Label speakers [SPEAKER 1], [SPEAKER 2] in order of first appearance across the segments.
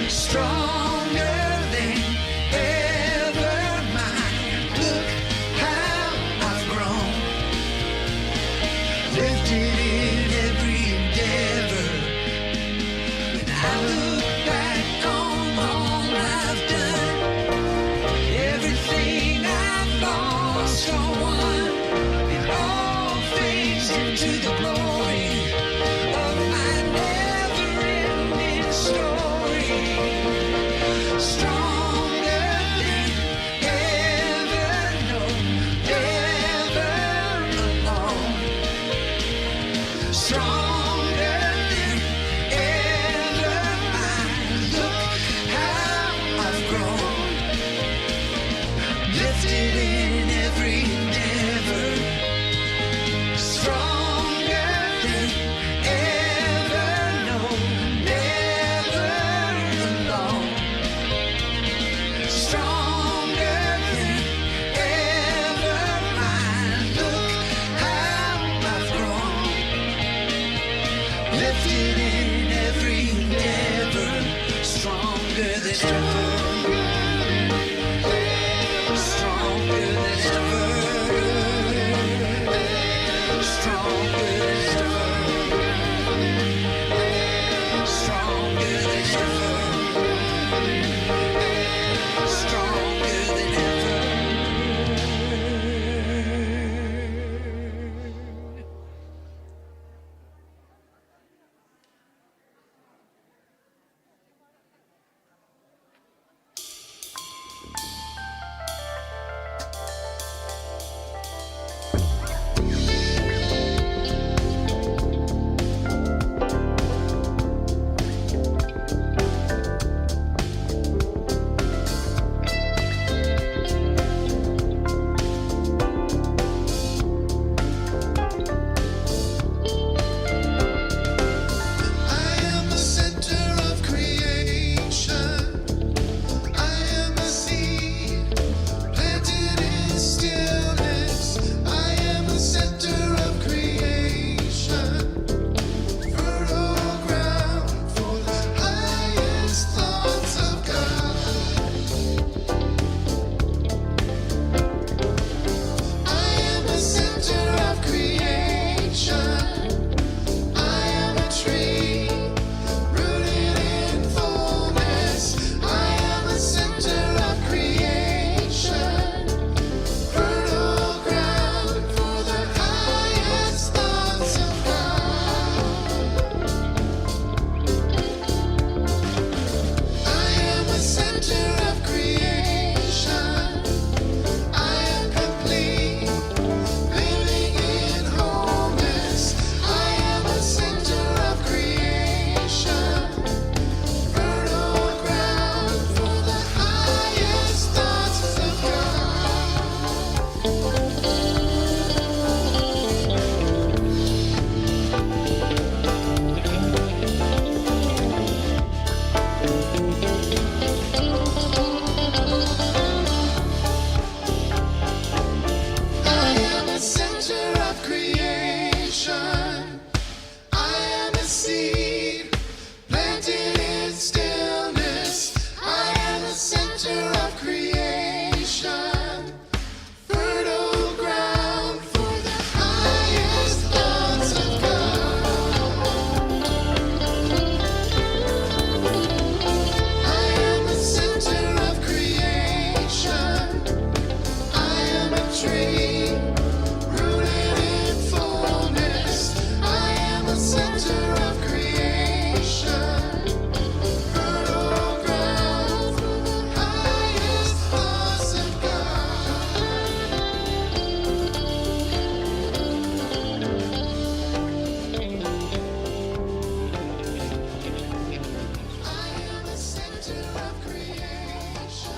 [SPEAKER 1] stronger than ever mine. Look how I've grown, lifted in every endeavor. When I look back on all I've done, everything I've lost or won, it all fades into the glory of my never-ending story. Stronger than ever, no, never alone. Stronger than ever, I look how I've grown, lifted in every endeavor. Stronger than ever, no, never alone. Stronger than ever, I look how I've grown, lifted in every endeavor. Stronger than ever, stronger than ever, stronger than ever, stronger than ever, stronger than ever. I am the center of creation. I am a seed planted in stillness. I am the center of creation, fertile ground for the highest thoughts of God. I am the center of creation. I am a tree rooted in fullness. I am the center of creation, fertile ground for the highest thoughts of God. I am the center of creation. I am complete, living in wholeness. I am the center of creation, fertile ground for the highest thoughts of I am the center of creation. I am a seed planted in stillness. I am the center of creation, fertile ground for the highest thoughts of God. I am the center of creation. I am a tree rooted in fullness. I am the center of creation, fertile ground for the highest thoughts of God. I am the center of creation.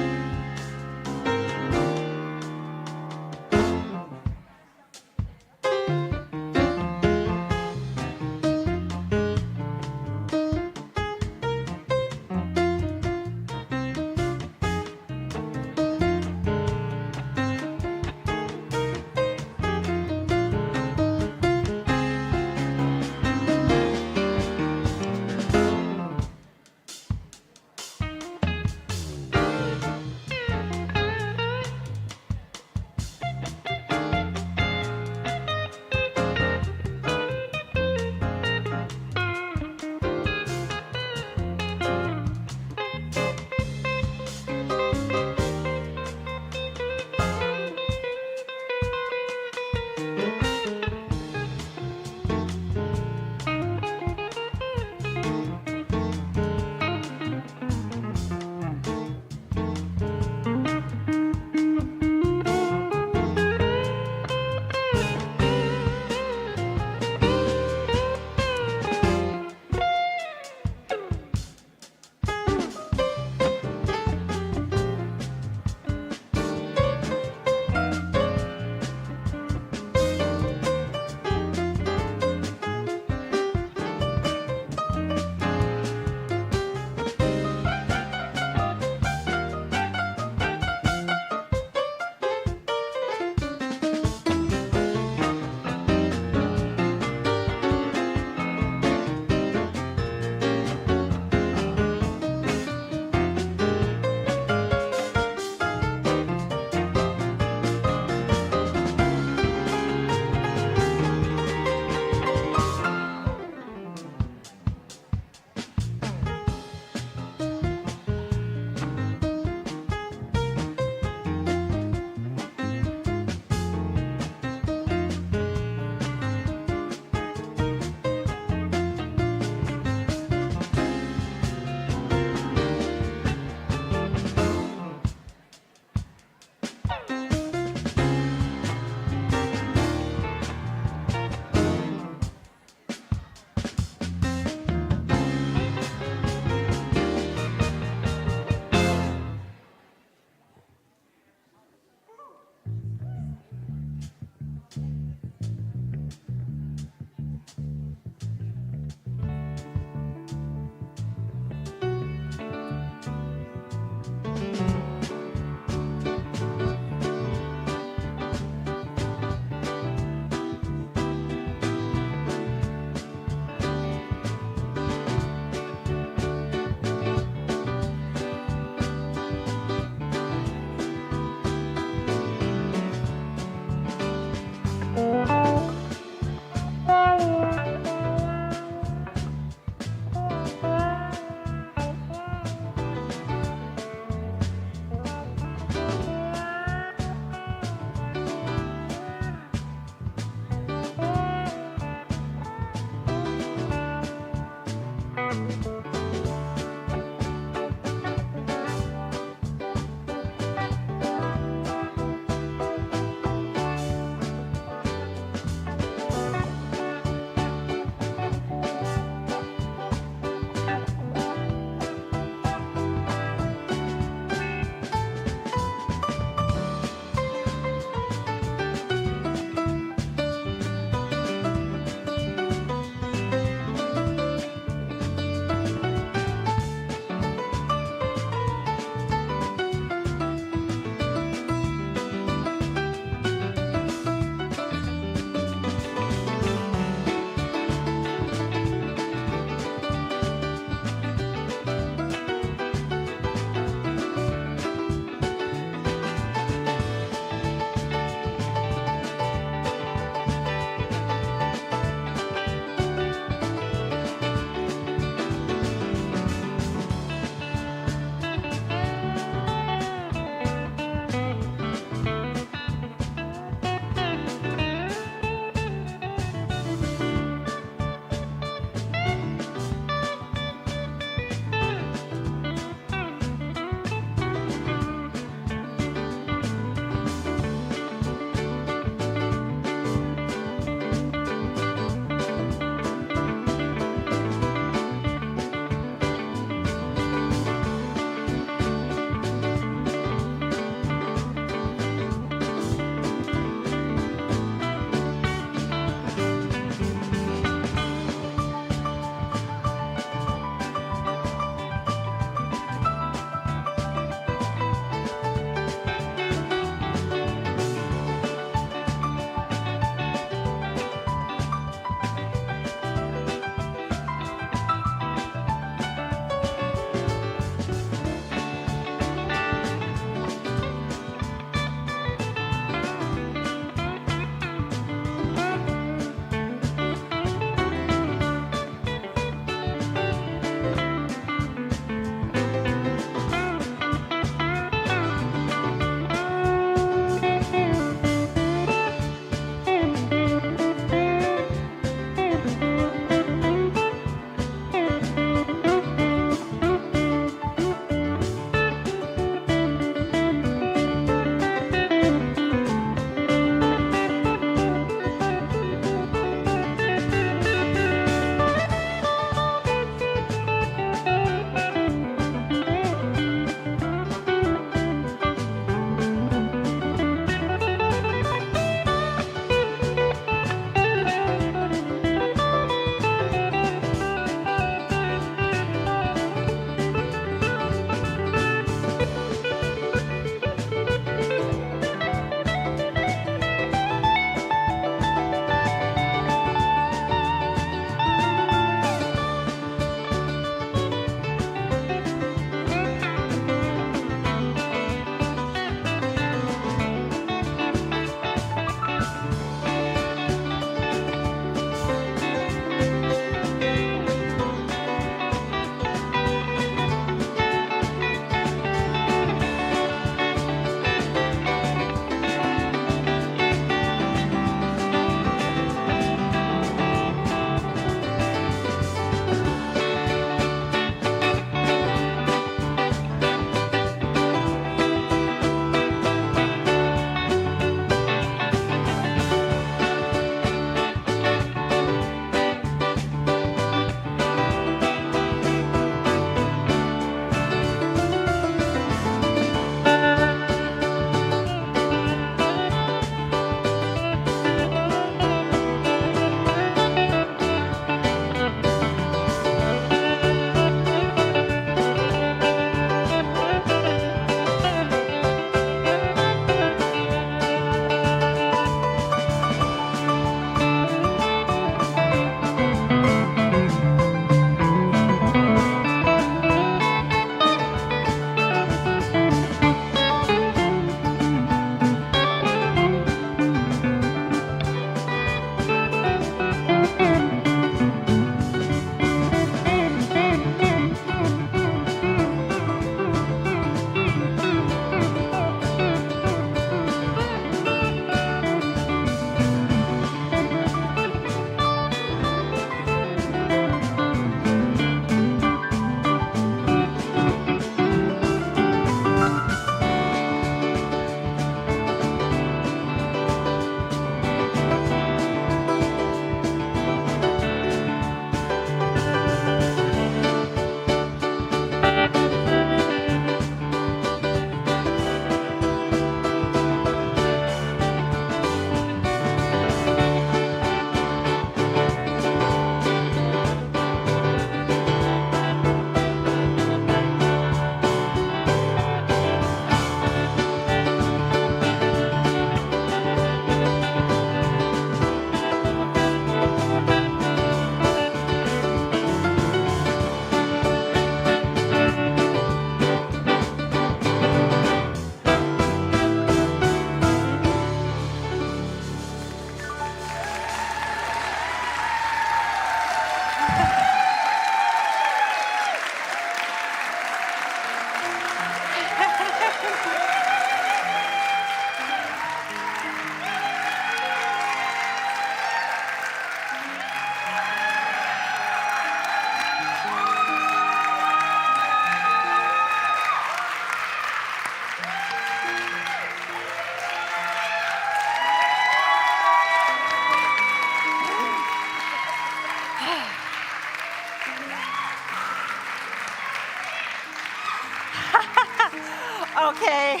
[SPEAKER 2] Okay.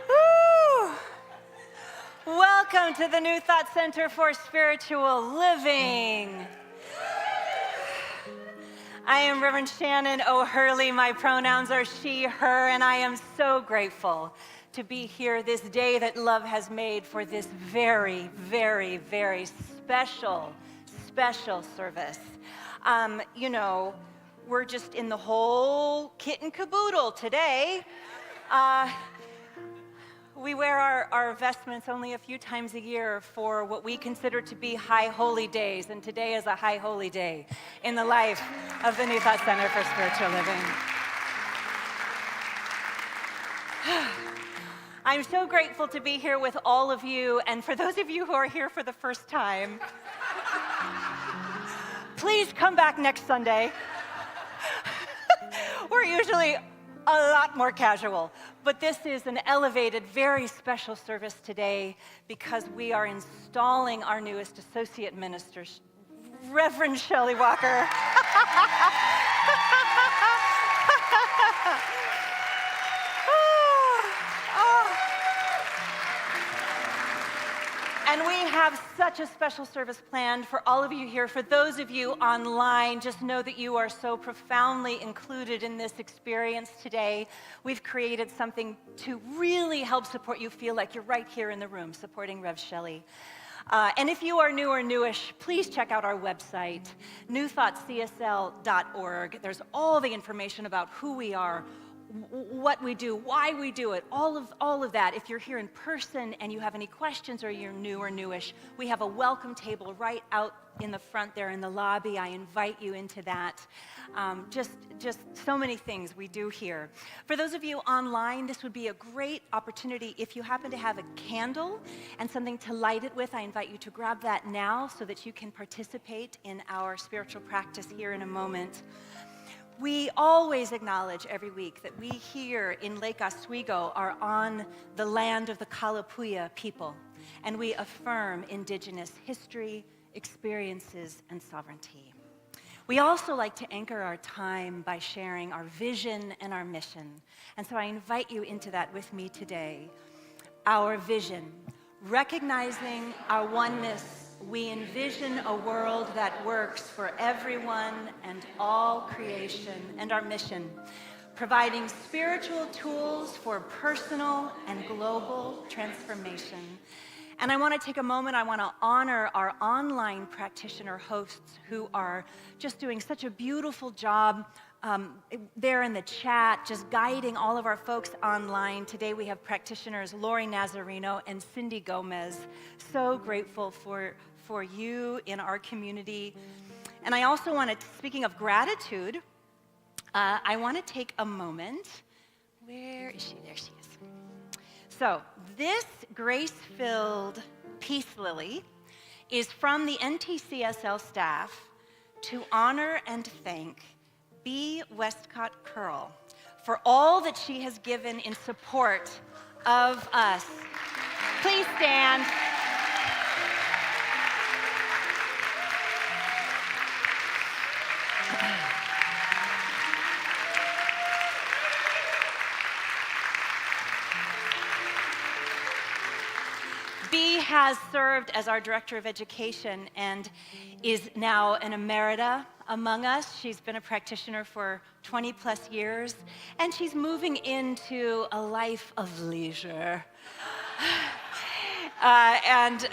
[SPEAKER 2] Woo. Welcome to the New Thought Center for Spiritual Living. I am Reverend Shannon O'Hurley. My pronouns are she, her, and I am so grateful to be here this day that love has made for this very, very, very special service. We're just in the whole kit and caboodle today. We wear our vestments only a few times a year for what we consider to be high holy days, and today is a high holy day in the life of the New Thought Center for Spiritual Living. I'm so grateful to be here with all of you, and for those of you who are here for the first time, please come back next Sunday. We're usually a lot more casual, but this is an elevated, very special service today because we are installing our newest associate minister, Reverend Shelley Walker. And we have such a special service planned for all of you here. For those of you online, just know that you are so profoundly included in this experience today. We've created something to really help support you feel like you're right here in the room supporting Rev Shelley. And if you are new or newish, please check out our website, newthoughtcsl.org. There's all the information about who we are, what we do, why we do it, all of that. If you're here in person and you have any questions or you're new or newish, we have a welcome table right out in the front there in the lobby. I invite you into that. Just so many things we do here. For those of you online, this would be a great opportunity. If you happen to have a candle and something to light it with, I invite you to grab that now so that you can participate in our spiritual practice here in a moment. We always acknowledge every week that we here in Lake Oswego are on the land of the Kalapuya people, and we affirm indigenous history, experiences, and sovereignty. We also like to anchor our time by sharing our vision and our mission, and so I invite you into that with me today. Our vision, recognizing our oneness, we envision a world that works for everyone and all creation, and our mission, providing spiritual tools for personal and global transformation. And I want to take a moment, I want to honor our online practitioner hosts who are just doing such a beautiful job there in the chat, just guiding all of our folks online. Today we have practitioners Lori Nazarino and Cindy Gomez. So grateful for you in our community. And I also want to, speaking of gratitude, I want to take a moment. Where is she? There she is. So this grace-filled peace lily is from the NTCSL staff to honor and thank B. Westcott Curl for all that she has given in support of us. Please stand. Bea has served as our Director of Education and is now an emerita among us. She's been a practitioner for 20 plus years, and she's moving into a life of leisure. And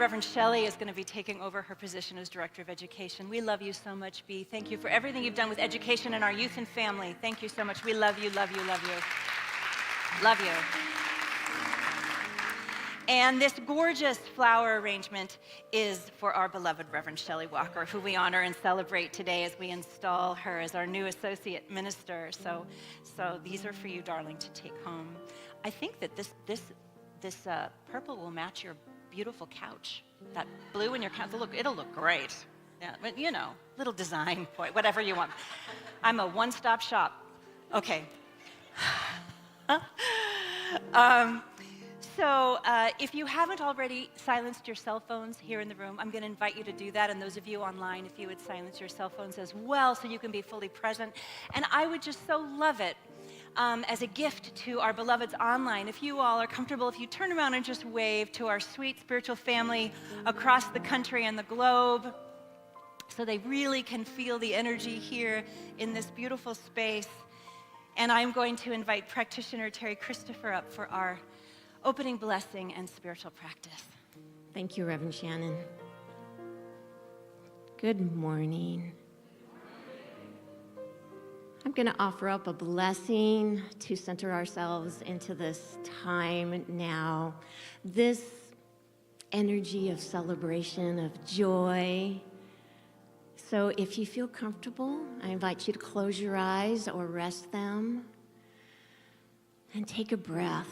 [SPEAKER 2] Reverend Shelley is going to be taking over her position as Director of Education. We love you so much, Bea. Thank you for everything you've done with education and our youth and family. Thank you so much. We love you, love you, love you. Love you. And this gorgeous flower arrangement is for our beloved Reverend Shelley Walker, who we honor and celebrate today as we install her as our new associate minister. So these are for you, darling, to take home. I think that this purple will match your beautiful couch. That blue in your couch, it'll look great. Yeah, but you know, little design point, whatever you want. I'm a one-stop shop. Okay. So if you haven't already silenced your cell phones here in the room, I'm going to invite you to do that. And those of you online, if you would silence your cell phones as well so you can be fully present. And I would just so love it as a gift to our beloveds online. If you all are comfortable, if you turn around and just wave to our sweet spiritual family across the country and the globe, so they really can feel the energy here in this beautiful space. And I'm going to invite practitioner Terry Christopher up for our opening blessing and spiritual practice.
[SPEAKER 3] Thank you, Reverend Shannon. Good morning. I'm going to offer up a blessing to center ourselves into this time now, this energy of celebration, of joy. So if you feel comfortable, I invite you to close your eyes or rest them and take a breath.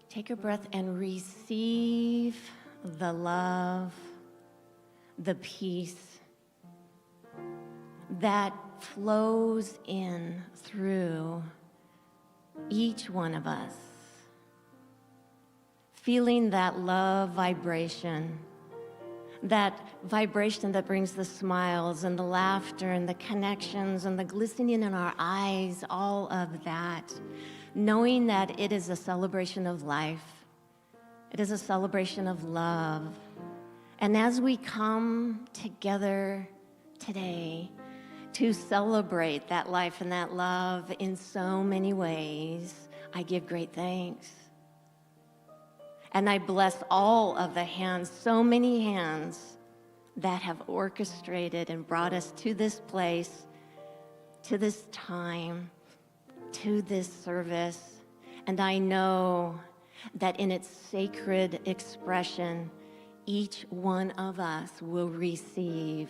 [SPEAKER 3] Take a breath and receive the love, the peace that flows in through each one of us. Feeling that love vibration, that vibration that brings the smiles and the laughter and the connections and the glistening in our eyes, all of that. Knowing that it is a celebration of life. It is a celebration of love. And as we come together today to celebrate that life and that love in so many ways, I give great thanks. And I bless all of the hands, so many hands that have orchestrated and brought us to this place, to this time, to this service. And I know that in its sacred expression, each one of us will receive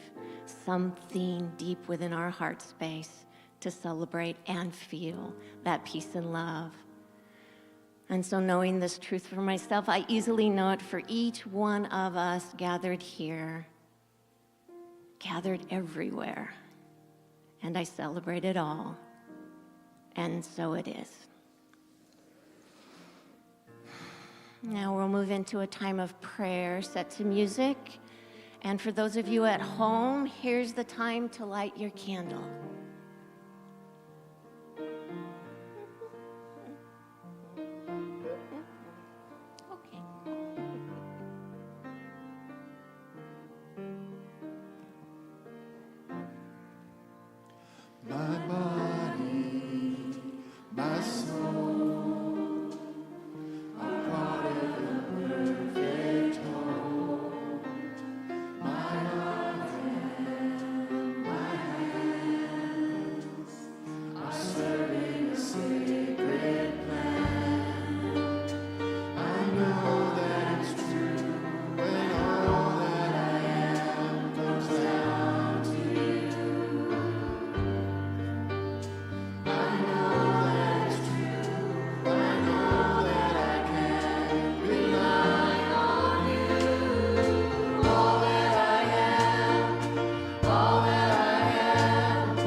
[SPEAKER 3] something deep within our heart space to celebrate and feel that peace and love. And so knowing this truth for myself, I easily know it for each one of us gathered here, gathered everywhere. And I celebrate it all. And so it is. Now we'll move into a time of prayer set to music. And for those of you at home, here's the time to light your candle. Okay.
[SPEAKER 1] My body, my soul, are part of the perfect whole. My heart and my hands are serving a sacred plan. I know that it's true when all that I am comes down to you. I know that it's true. I know that I can rely on you. All that I am, all that I am,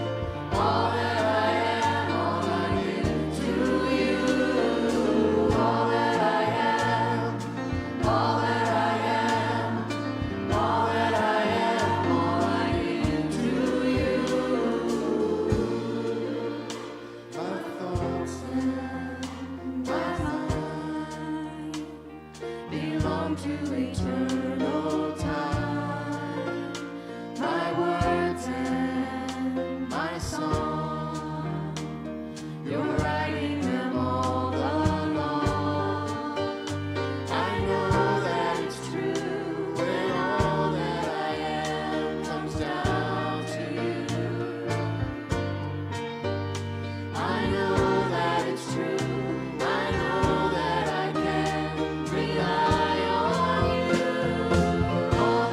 [SPEAKER 1] all that I am, all I give to you. All that I am, all that I am, all that I am, all I give to you. My thoughts and my mind belong to eternal time. My words and my song, you're writing them all along. I know that it's true when all that I am comes down to you. I know that it's true. I know that I can rely on you. All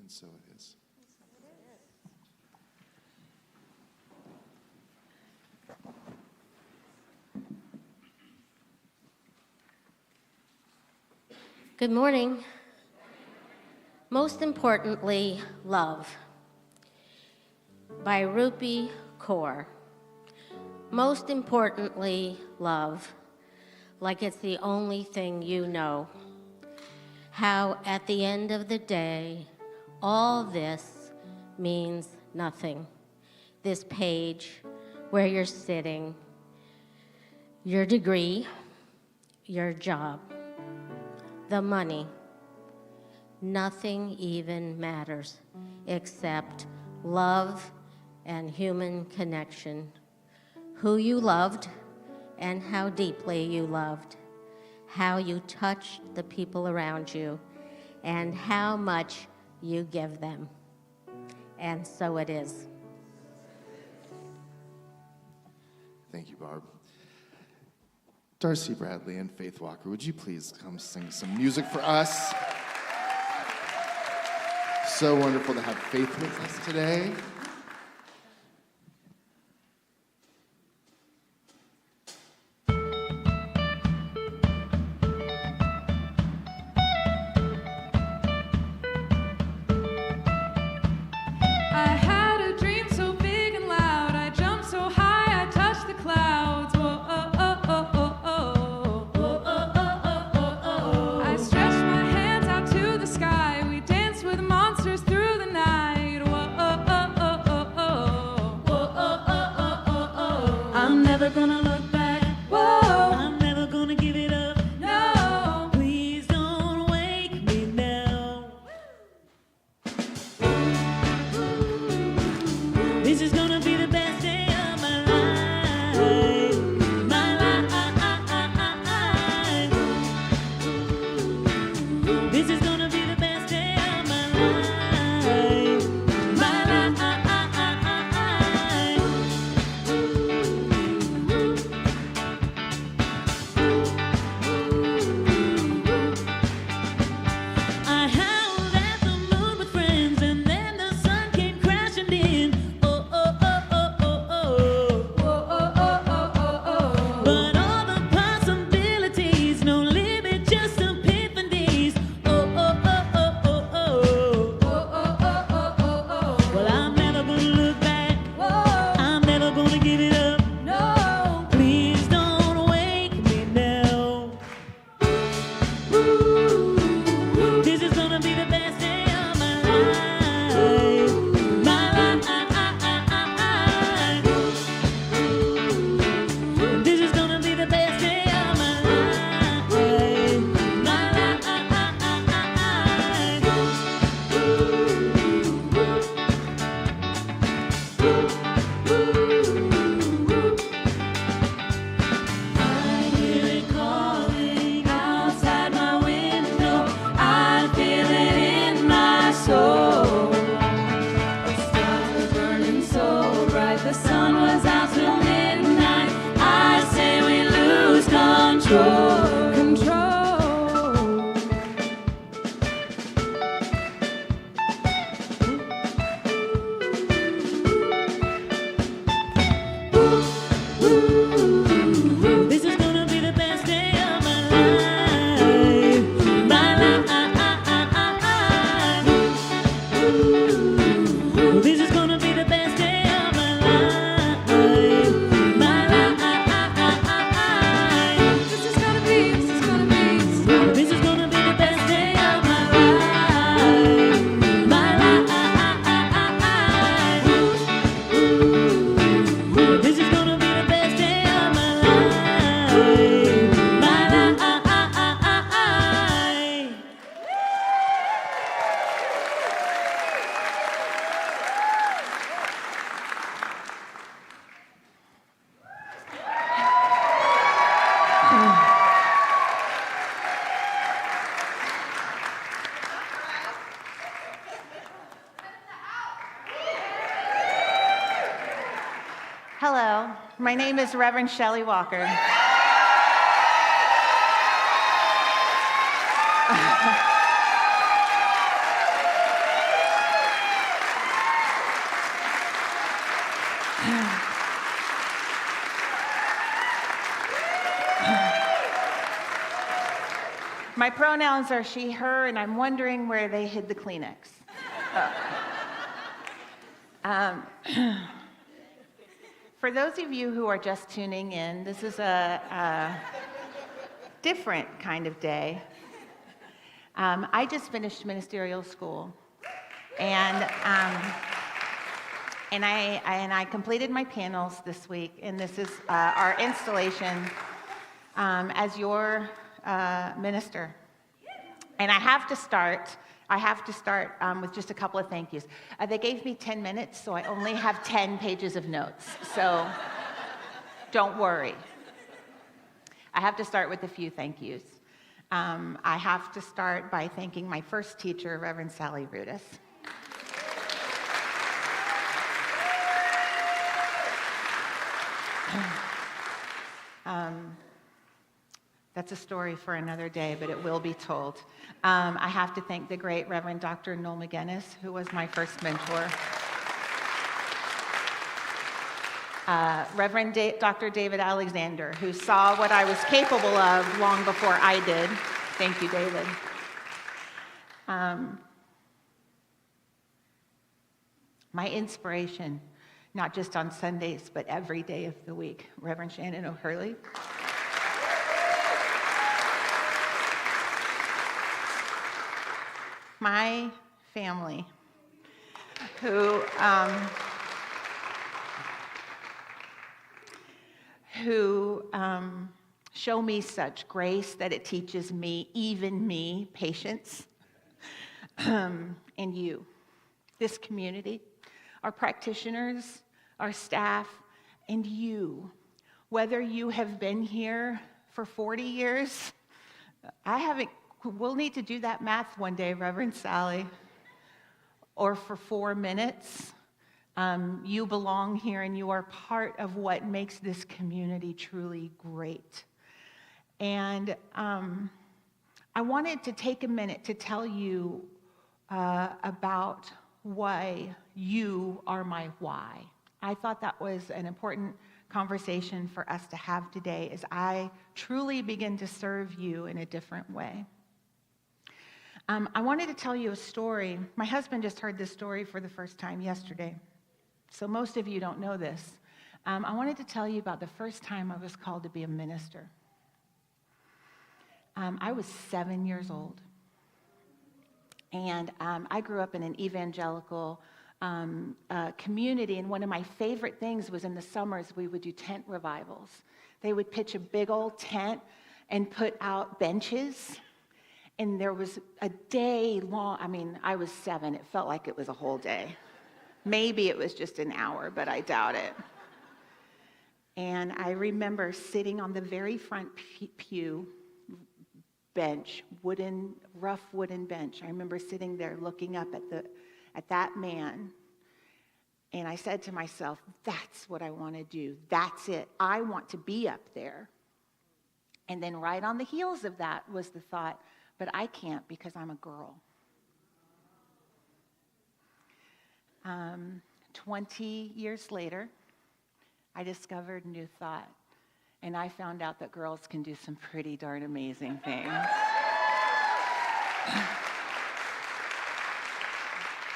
[SPEAKER 4] and so it is.
[SPEAKER 5] Good morning. Most importantly, love. By Rupi Kaur. Most importantly, love. Like it's the only thing you know. How at the end of the day, all this means nothing. This page where you're sitting, your degree, your job, the money, nothing even matters except love and human connection. Who you loved and how deeply you loved, how you touched the people around you, and how much you give them. And so it is.
[SPEAKER 4] Thank you, Barb. Darcy Bradley and Faith Walker, would you please come sing some music for us? So wonderful to have Faith with us today.
[SPEAKER 1] I had a dream so big and loud. I jumped so high, I touched the clouds. Whoa, oh, oh, oh, oh, oh. Whoa, oh, oh, oh, oh, oh. I stretched my hands out to the sky. We danced with monsters through the night. Whoa, oh, oh, oh, oh, oh. Whoa, oh, oh, oh, oh, oh. I'm never gonna look back. Whoa, I'm never gonna give it up. No, please don't wake me now. This is gonna be the best day of my life. My life. This is gonna be the best day of my life. My life. I howled at the moon with friends, and then the sun came crashing in. Oh, oh, oh, oh, oh, oh. Oh, oh, oh, oh, oh, oh. But all the possibilities, no limit, just epiphanies. Oh, oh, oh, oh, oh, oh. Oh, oh, oh, oh, oh, oh. Well, I'm never gonna look back. Whoa, I'm never gonna give it up. No, please don't wake me now. This is gonna be the best day of my life. My life. This is gonna be the best day of my life. My life. I hear it calling outside my window. I feel it in my soul. The stars were burning so bright. The sun was out till midnight. I say we lose control. Control. This is gonna be the best day of my life. My life. This is gonna be the best day of my life. My life. This is gonna be the best day of my life. My life. This is gonna be the best day of my life. My life.
[SPEAKER 6] Hello, my name is Reverend Shelley Walker. My pronouns are she, her, and I'm wondering where they hid the Kleenex. For those of you who are just tuning in, this is a different kind of day. I just finished ministerial school, and I completed my panels this week, and this is our installation as your minister. And I have to start with just a couple of thank yous. They gave me 10 minutes, so I only have 10 pages of notes. So don't worry. I have to start with a few thank yous. I have to start by thanking my first teacher, Reverend Sally Rudis. That's a story for another day, but it will be told. I have to thank the great Reverend Dr. Noel McGinnis, who was my first mentor. Reverend Dr. David Alexander, who saw what I was capable of long before I did. Thank you, David. My inspiration, not just on Sundays, but every day of the week, Reverend Shannon O'Hurley. My family, who show me such grace that it teaches me, even me, patience, and you, this community, our practitioners, our staff, and you, whether you have been here for 40 years, we'll need to do that math one day, Reverend Sally, or for 4 minutes. You belong here and you are part of what makes this community truly great. And I wanted to take a minute to tell you about why you are my why. I thought that was an important conversation for us to have today as I truly begin to serve you in a different way. I wanted to tell you a story. My husband just heard this story for the first time yesterday, so most of you don't know this. I wanted to tell you about the first time I was called to be a minister. I was 7 years old, and I grew up in an evangelical community, and one of my favorite things was in the summers we would do tent revivals. They would pitch a big old tent and put out benches. And there was a day long, I was 7, it felt like it was a whole day. Maybe it was just an hour, but I doubt it. And I remember sitting on the very front pew bench, rough wooden bench. I remember sitting there looking up at that man. And I said to myself, that's what I want to do. That's it. I want to be up there. And then right on the heels of that was the thought, but I can't because I'm a girl. 20 years later, I discovered New Thought, and I found out that girls can do some pretty darn amazing things.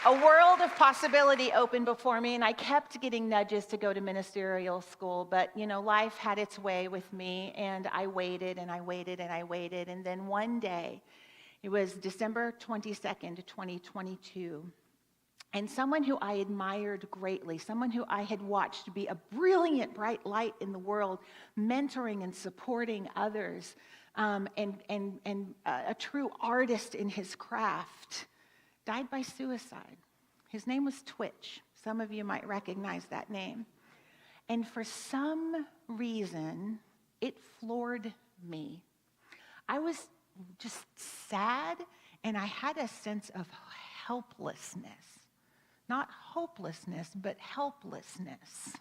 [SPEAKER 6] A world of possibility opened before me, and I kept getting nudges to go to ministerial school, but life had its way with me, and I waited and I waited and I waited, and then one day, it was December 22nd, 2022, and someone who I admired greatly, someone who I had watched be a brilliant, bright light in the world, mentoring and supporting others, and a true artist in his craft, died by suicide. His name was Twitch. Some of you might recognize that name. And for some reason, it floored me. I was just sad, and I had a sense of helplessness. Not hopelessness, but helplessness.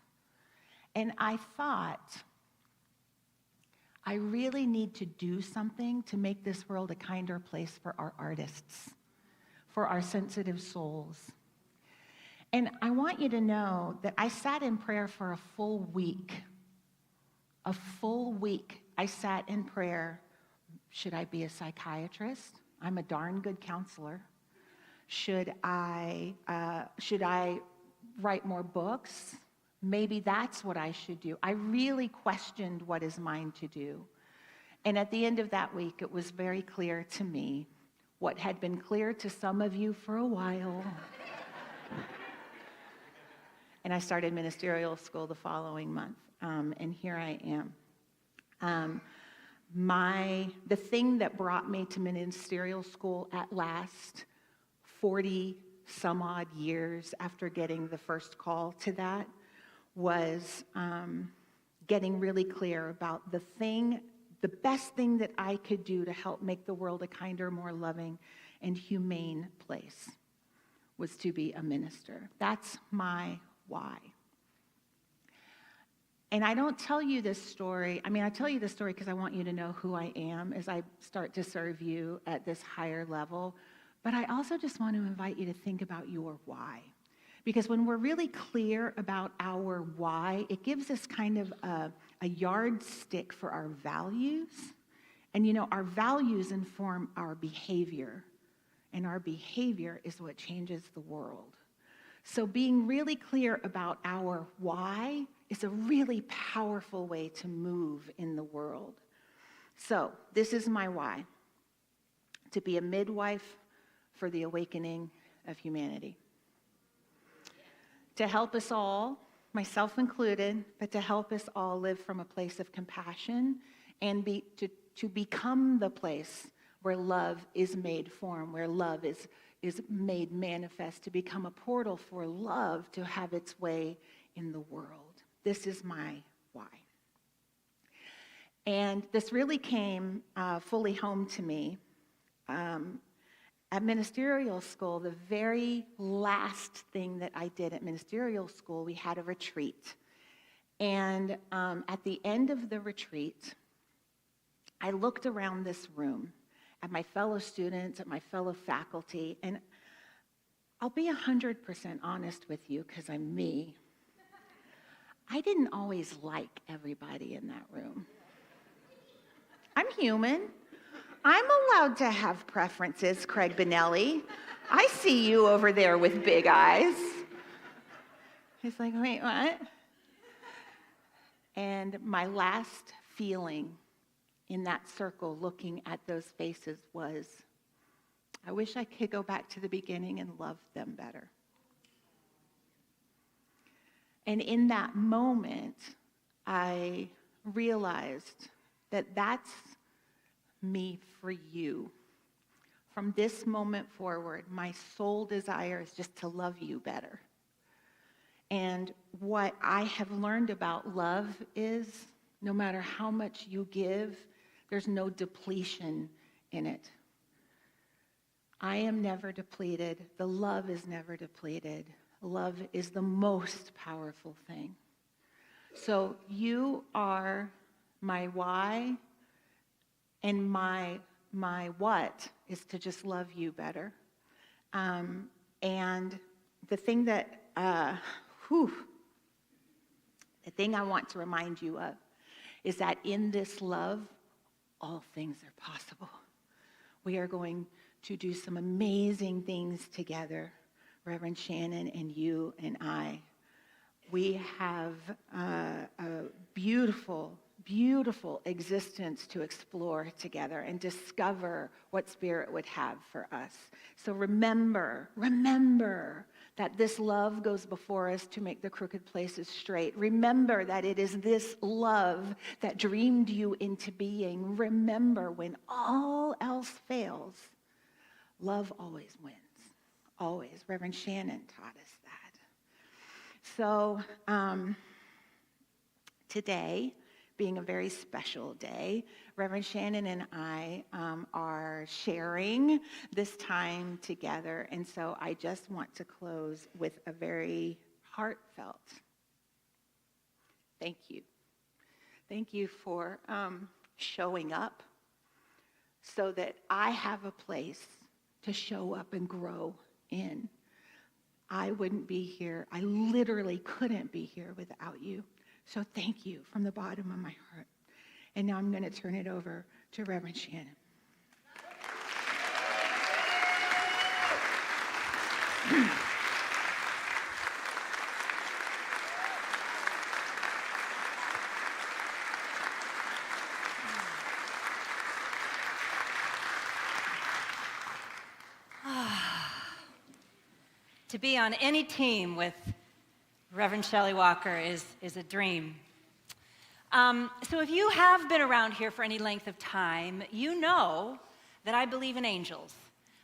[SPEAKER 6] And I thought, I really need to do something to make this world a kinder place for our artists, for our sensitive souls. And I want you to know that I sat in prayer for a full week. A full week I sat in prayer Should I be a psychiatrist? I'm a darn good counselor. Should I write more books? Maybe that's what I should do. I really questioned what is mine to do. And at the end of that week, it was very clear to me what had been clear to some of you for a while. And I started ministerial school the following month, and here I am. The thing that brought me to ministerial school at last, 40 some odd years after getting the first call to that, was getting really clear about the best thing that I could do to help make the world a kinder, more loving, and humane place was to be a minister. That's my why. And I don't tell you this story, I tell you this story because I want you to know who I am as I start to serve you at this higher level. But I also just want to invite you to think about your why. Because when we're really clear about our why, it gives us kind of a yardstick for our values. And our values inform our behavior. And our behavior is what changes the world. So being really clear about our why is a really powerful way to move in the world. So this is my why: to be a midwife for the awakening of humanity. To help us all, myself included, but to help us all live from a place of compassion and to become the place where love is made form, where love is made manifest, to become a portal for love to have its way in the world. This is my why. And this really came fully home to me. At ministerial school, the very last thing that I did at ministerial school, we had a retreat. And at the end of the retreat, I looked around this room at my fellow students, at my fellow faculty, and I'll be 100% honest with you because I'm me. I didn't always like everybody in that room. I'm human. I'm allowed to have preferences, Craig Benelli. I see you over there with big eyes. He's like, wait, what? And my last feeling in that circle, looking at those faces, was, I wish I could go back to the beginning and love them better. And in that moment, I realized that that's me for you. From this moment forward, my sole desire is just to love you better. And what I have learned about love is no matter how much you give, there's no depletion in it. I am never depleted. The love is never depleted. Love is the most powerful thing. So you are my why, and my what is to just love you better. And the thing that, the thing I want to remind you of is that in this love, all things are possible. We are going to do some amazing things together, Reverend Shannon and you and I. We have a beautiful, beautiful existence to explore together and discover what Spirit would have for us. So remember that this love goes before us to make the crooked places straight. Remember that it is this love that dreamed you into being. Remember, when all else fails, love always wins. Always. Reverend Shannon taught us that. So today, being a very special day, Reverend Shannon and I are sharing this time together. And so I just want to close with a very heartfelt thank you. Thank you for showing up so that I have a place to show up and grow in. I wouldn't be here. I literally couldn't be here without you. So thank you from the bottom of my heart. And now I'm going to turn it over to Reverend Shannon.
[SPEAKER 2] To be on any team with Reverend Shelley Walker is a dream. So if you have been around here for any length of time, you know that I believe in angels.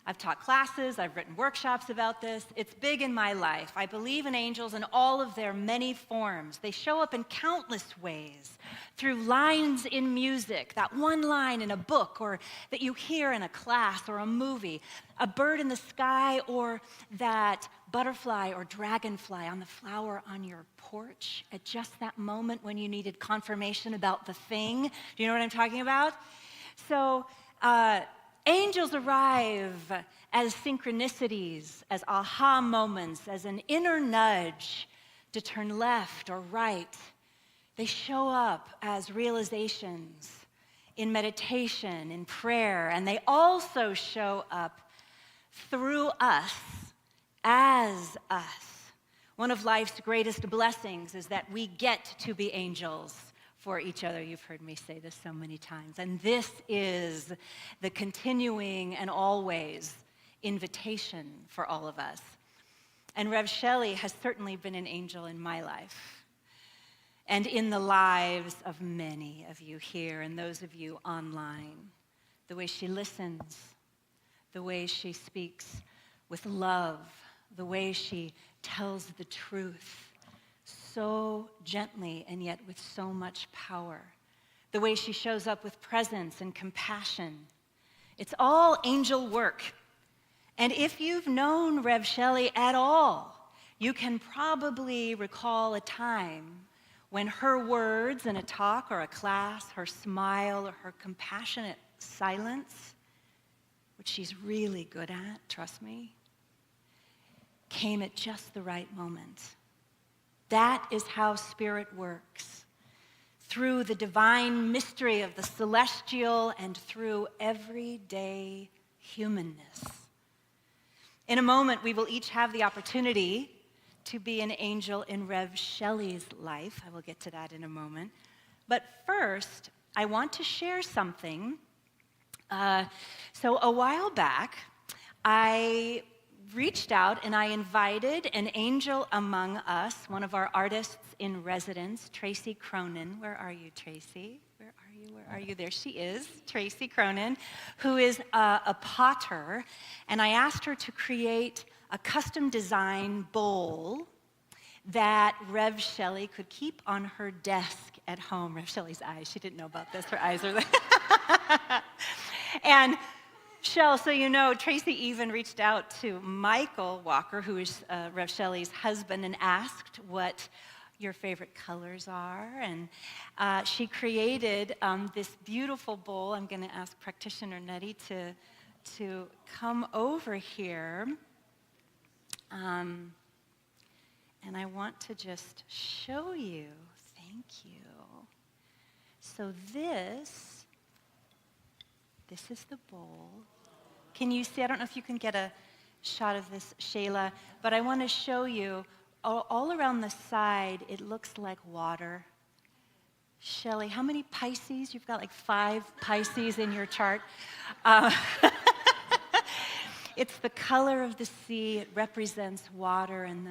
[SPEAKER 2] I've taught classes, I've written workshops about this. It's big in my life. I believe in angels in all of their many forms. They show up in countless ways, through lines in music, that one line in a book, or that you hear in a class or a movie, a bird in the sky, or that butterfly or dragonfly on the flower on your porch at just that moment when you needed confirmation about the thing. Do you know what I'm talking about? So, angels arrive as synchronicities, as aha moments, as an inner nudge to turn left or right. They show up as realizations in meditation, in prayer, and they also show up through us, as us. One of life's greatest blessings is that we get to be angels for each other. You've heard me say this so many times. And this is the continuing and always invitation for all of us. And Rev Shelley has certainly been an angel in my life and in the lives of many of you here and those of you online. The way she listens, the way she speaks with love, the way she tells the truth so gently and yet with so much power, the way she shows up with presence and compassion. It's all angel work. And if you've known Rev Shelley at all, you can probably recall a time when her words in a talk or a class, her smile or her compassionate silence, which she's really good at, trust me, came at just the right moment. That is how Spirit works, through the divine mystery of the celestial and through everyday humanness. In a moment, we will each have the opportunity to be an angel in Rev Shelley's life. I will get to that in a moment. But first, I want to share something. So a while back, I reached out and I invited an angel among us, one of our artists in residence, Tracy Cronin. Where are you, Tracy? Where are you? Where are you? There she is, Tracy Cronin, who is a potter. And I asked her to create a custom design bowl that Rev Shelley could keep on her desk at home. Rev Shelley's eyes, she didn't know about this. Her eyes are there. And Shell, so you know, Tracy even reached out to Michael Walker, who is Rev Shelley's husband, and asked what your favorite colors are. And she created this beautiful bowl. I'm going to ask practitioner Nettie to come over here. And I want to just show you. Thank you. So this is the bowl. Can you see? I don't know if you can get a shot of this, Shayla, but I want to show you all around the side, it looks like water. Shelley, how many Pisces? You've got like 5 Pisces in your chart. It's the color of the sea. It represents water and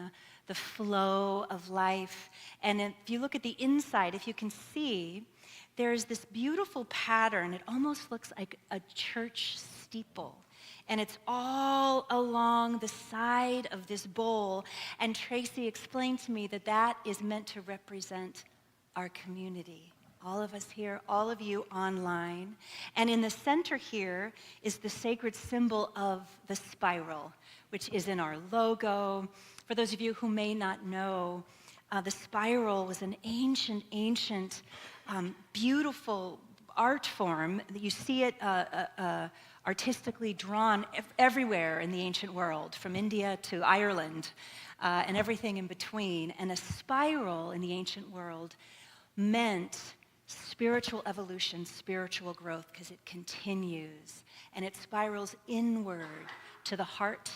[SPEAKER 2] the flow of life. And if you look at the inside, if you can see, there's this beautiful pattern. It almost looks like a church steeple. And it's all along the side of this bowl. And Tracy explained to me that that is meant to represent our community. All of us here, all of you online. And in the center here is the sacred symbol of the spiral, which is in our logo. For those of you who may not know, the spiral was an ancient, beautiful art form. You see it artistically drawn everywhere in the ancient world, from India to Ireland, and everything in between. And a spiral in the ancient world meant spiritual evolution, spiritual growth, because it continues. And it spirals inward to the heart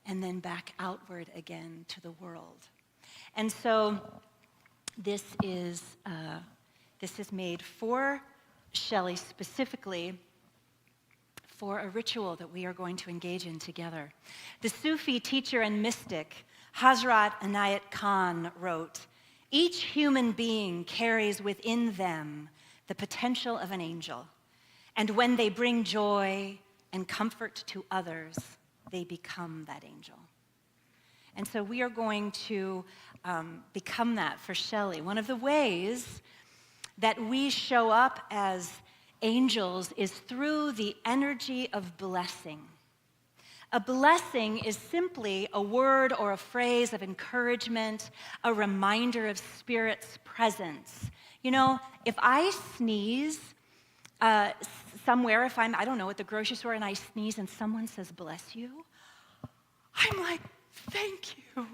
[SPEAKER 2] and then back outward again to the world. And so this is made for Shelley specifically for a ritual that we are going to engage in together. The Sufi teacher and mystic Hazrat Inayat Khan wrote, "Each human being carries within them the potential of an angel, and when they bring joy and comfort to others, they become that angel." And so we are going to become that for Shelley. One of the ways that we show up as angels is through the energy of blessing. A blessing is simply a word or a phrase of encouragement, a reminder of Spirit's presence. You know, if I sneeze somewhere, if I'm, I don't know, at the grocery store and I sneeze and someone says, "Bless you," I'm like, "Thank you."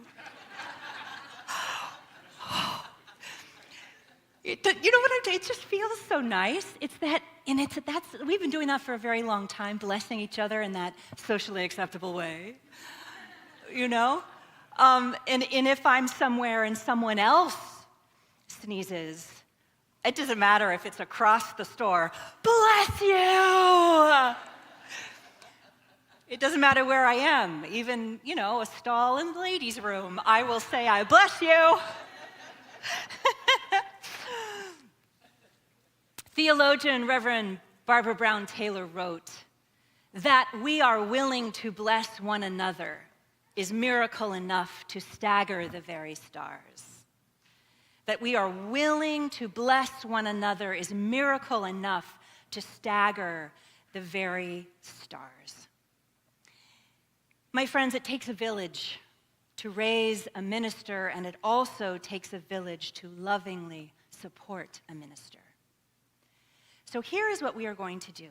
[SPEAKER 2] You know what I'm saying? It just feels so nice. It's that, and we've been doing that for a very long time, blessing each other in that socially acceptable way, you know? And if I'm somewhere and someone else sneezes, it doesn't matter if it's across the store, "Bless you!" It doesn't matter where I am, even, you know, a stall in the ladies' room, I will say, "I bless you." Theologian Reverend Barbara Brown Taylor wrote, "That we are willing to bless one another is miracle enough to stagger the very stars." That we are willing to bless one another is miracle enough to stagger the very stars. My friends, it takes a village to raise a minister, and it also takes a village to lovingly support a minister. So here is what we are going to do.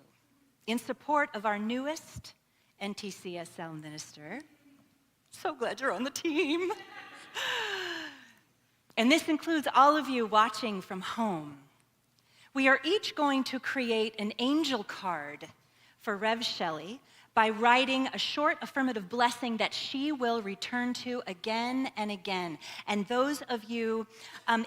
[SPEAKER 2] In support of our newest NTCSL minister, so glad you're on the team. And this includes all of you watching from home. We are each going to create an angel card for Rev Shelley by writing a short affirmative blessing that she will return to again and again. And those of you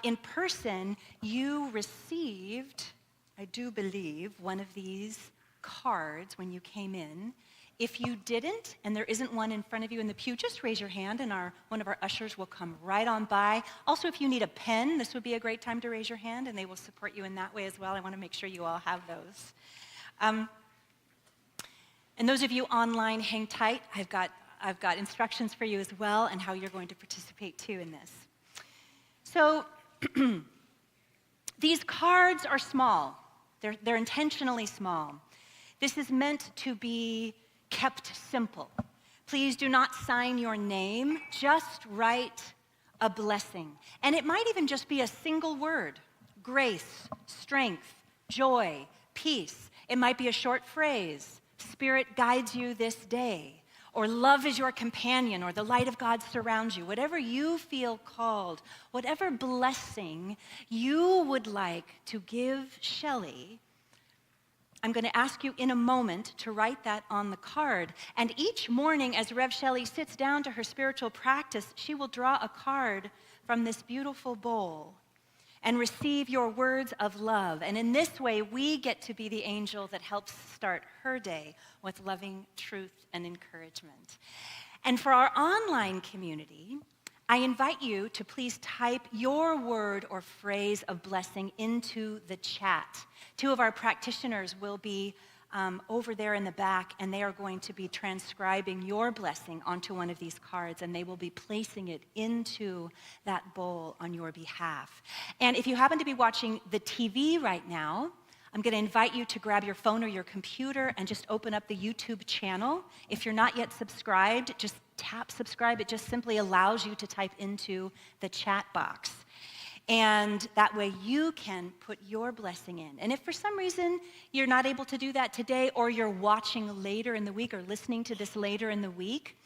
[SPEAKER 2] in person, you received, I do believe, one of these cards when you came in. If you didn't, and there isn't one in front of you in the pew, just raise your hand and one of our ushers will come right on by. Also, if you need a pen, this would be a great time to raise your hand and they will support you in that way as well. I want to make sure you all have those. And those of you online, hang tight. I've got instructions for you as well and how you're going to participate too in this. So these cards are small. They're intentionally small. This is meant to be kept simple. Please do not sign your name, just write a blessing. And it might even just be a single word: grace, strength, joy, peace. It might be a short phrase: Spirit guides you this day, or love is your companion, or the light of God surrounds you. Whatever you feel called, whatever blessing you would like to give Shelley, I'm going to ask you in a moment to write that on the card. And each morning as Rev Shelley sits down to her spiritual practice, she will draw a card from this beautiful bowl and receive your words of love. And in this way, we get to be the angel that helps start her day with loving truth and encouragement. And for our online community, I invite you to please type your word or phrase of blessing into the chat. Two of our practitioners will be over there in the back, and they are going to be transcribing your blessing onto one of these cards, and they will be placing it into that bowl on your behalf. And if you happen to be watching the TV right now, I'm going to invite you to grab your phone or your computer and just open up the YouTube channel. If you're not yet subscribed, just tap subscribe. It just simply allows you to type into the chat box. And that way you can put your blessing in. And if for some reason you're not able to do that today, or you're watching later in the week or listening to this later in the week,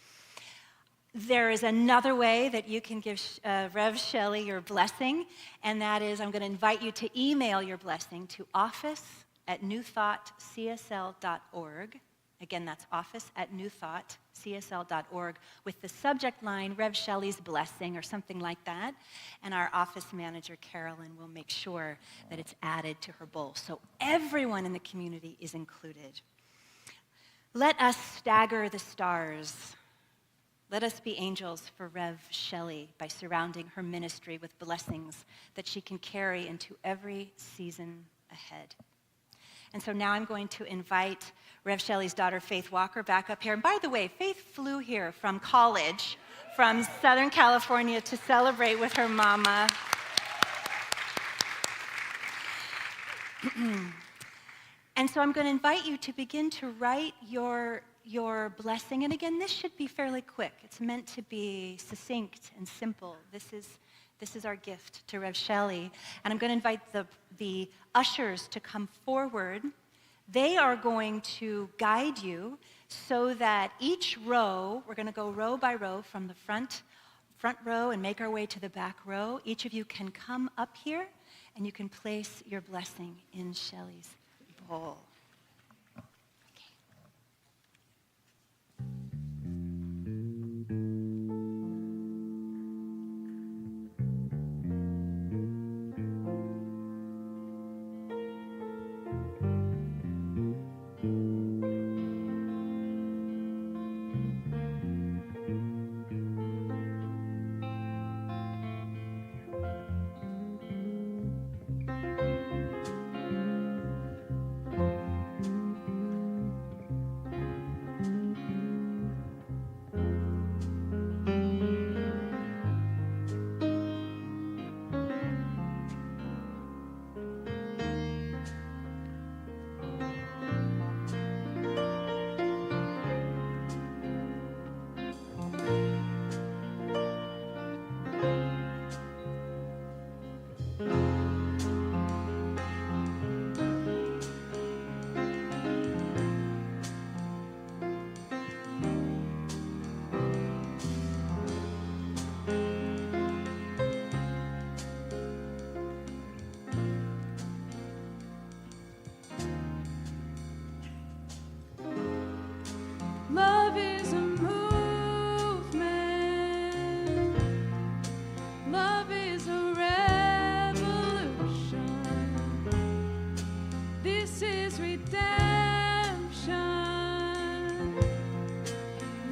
[SPEAKER 2] there is another way that you can give Rev Shelley your blessing, and that is I'm going to invite you to email your blessing to office@newthoughtcsl.org, Again, that's office@newthoughtcsl.org with the subject line, Rev Shelley's Blessing, or something like that. And our office manager, Carolyn, will make sure that it's added to her bowl. So everyone in the community is included. Let us stagger the stars. Let us be angels for Rev Shelley by surrounding her ministry with blessings that she can carry into every season ahead. And so now I'm going to invite Rev Shelley's daughter, Faith Walker, back up here. And by the way, Faith flew here from college, from Southern California, to celebrate with her mama. And so I'm going to invite you to begin to write your blessing. And again, this should be fairly quick. It's meant to be succinct and simple. This is our gift to Rev Shelley. And I'm going to invite the ushers to come forward. They are going to guide you so that each row, we're going to go row by row from the front row and make our way to the back row. Each of you can come up here and you can place your blessing in Shelley's bowl.
[SPEAKER 1] Love is a movement. Love is a revolution. This is redemption.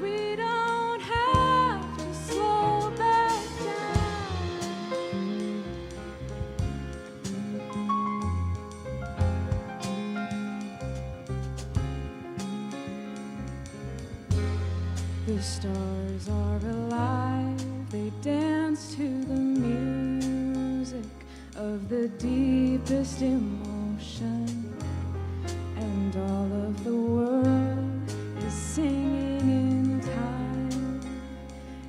[SPEAKER 1] We don't have to slow back down. The stars are alive, they dance to the music of the deepest emotion, and all of the world is singing in time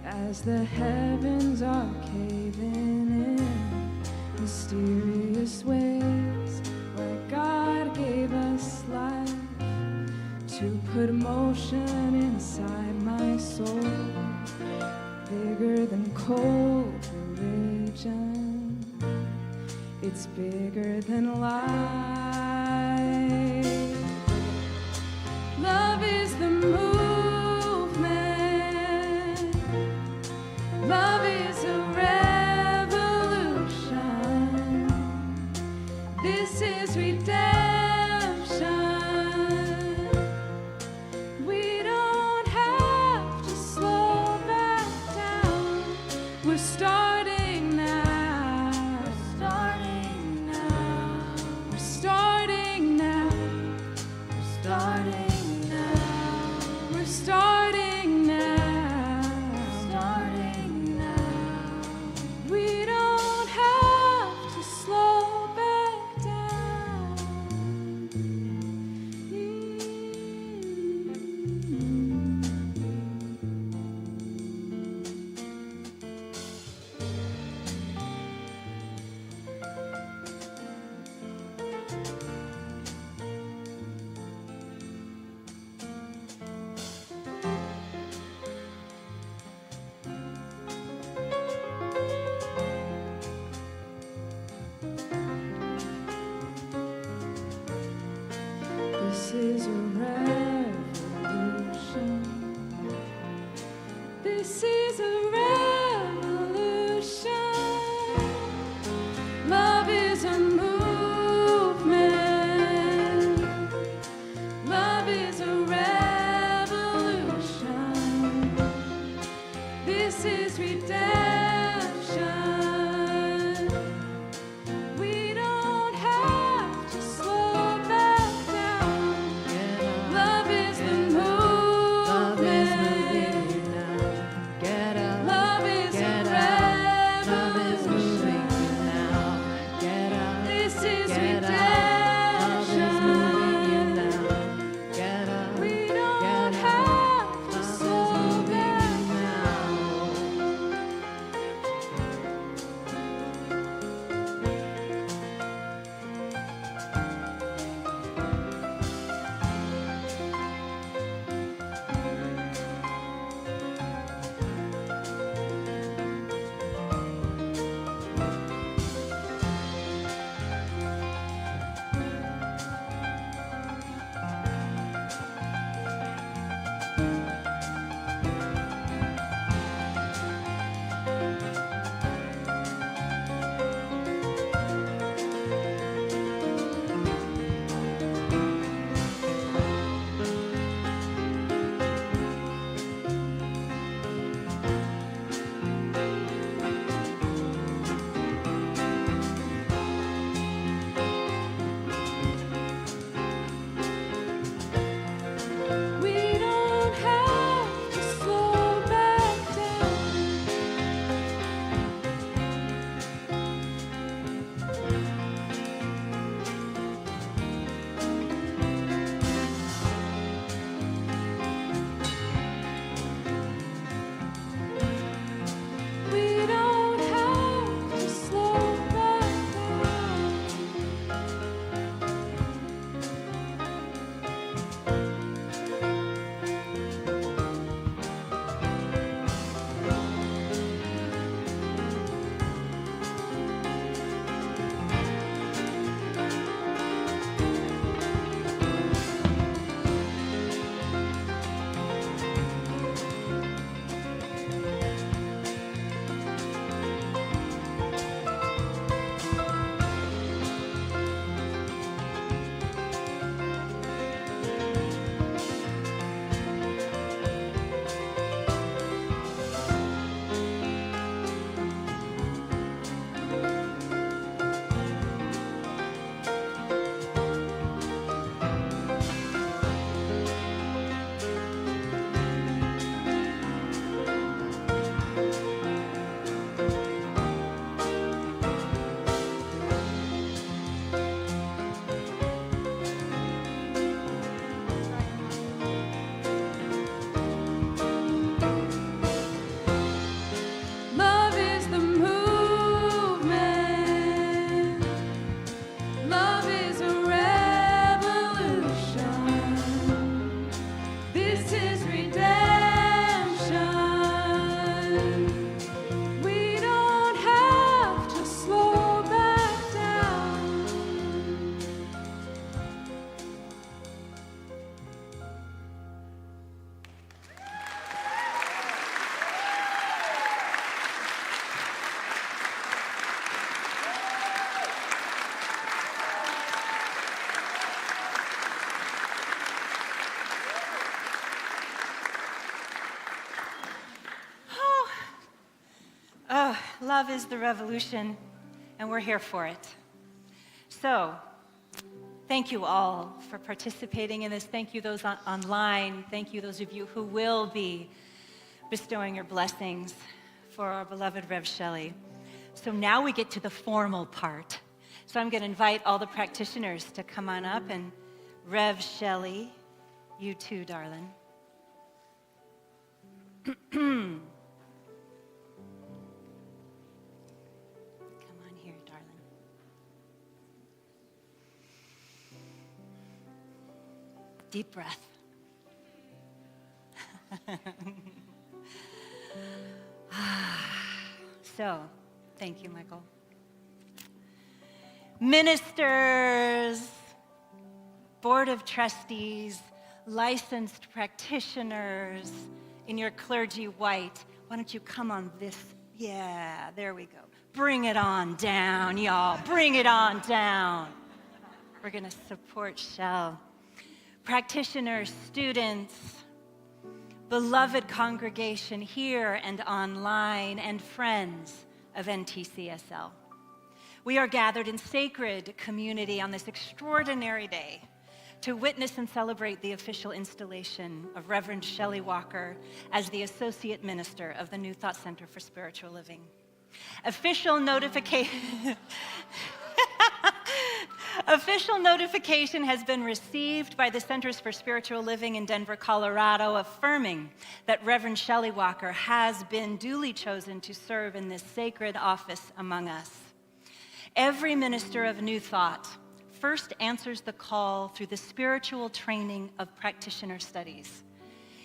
[SPEAKER 1] as the heavens are caving in mysterious ways where God gave us life to put motion inside my soul, bigger than cold religion. It's bigger than life. Love is the movement. Love is a revolution. This is redemption. We don't have to slow back down. We're starting now. We're starting now. We're starting now. We're starting now. We're starting now. We're starting now. We don't have to slow back down.
[SPEAKER 2] Oh, love is the revolution, and we're here for it. So, thank you all for participating in this. Thank you those online. Thank you those of you who will be bestowing your blessings for our beloved Rev Shelley. So now we get to the formal part. So I'm going to invite all the practitioners to come on up, and Rev Shelley, you too, darling. Come on here, darling. Deep breath. So, thank you, Michael. Ministers, board of trustees, licensed practitioners in your clergy white, why don't you come on this? Yeah, there we go. Bring it on down, y'all. Bring it on down. We're going to support Shell. Practitioners, students, beloved congregation here and online, and friends of NTCSL. We are gathered in sacred community on this extraordinary day to witness and celebrate the official installation of Reverend Shelley Walker as the Associate Minister of the New Thought Center for Spiritual Living. Official notification has been received by the Centers for Spiritual Living in Denver, Colorado, affirming that Reverend Shelley Walker has been duly chosen to serve in this sacred office among us. Every minister of New Thought first answers the call through the spiritual training of practitioner studies.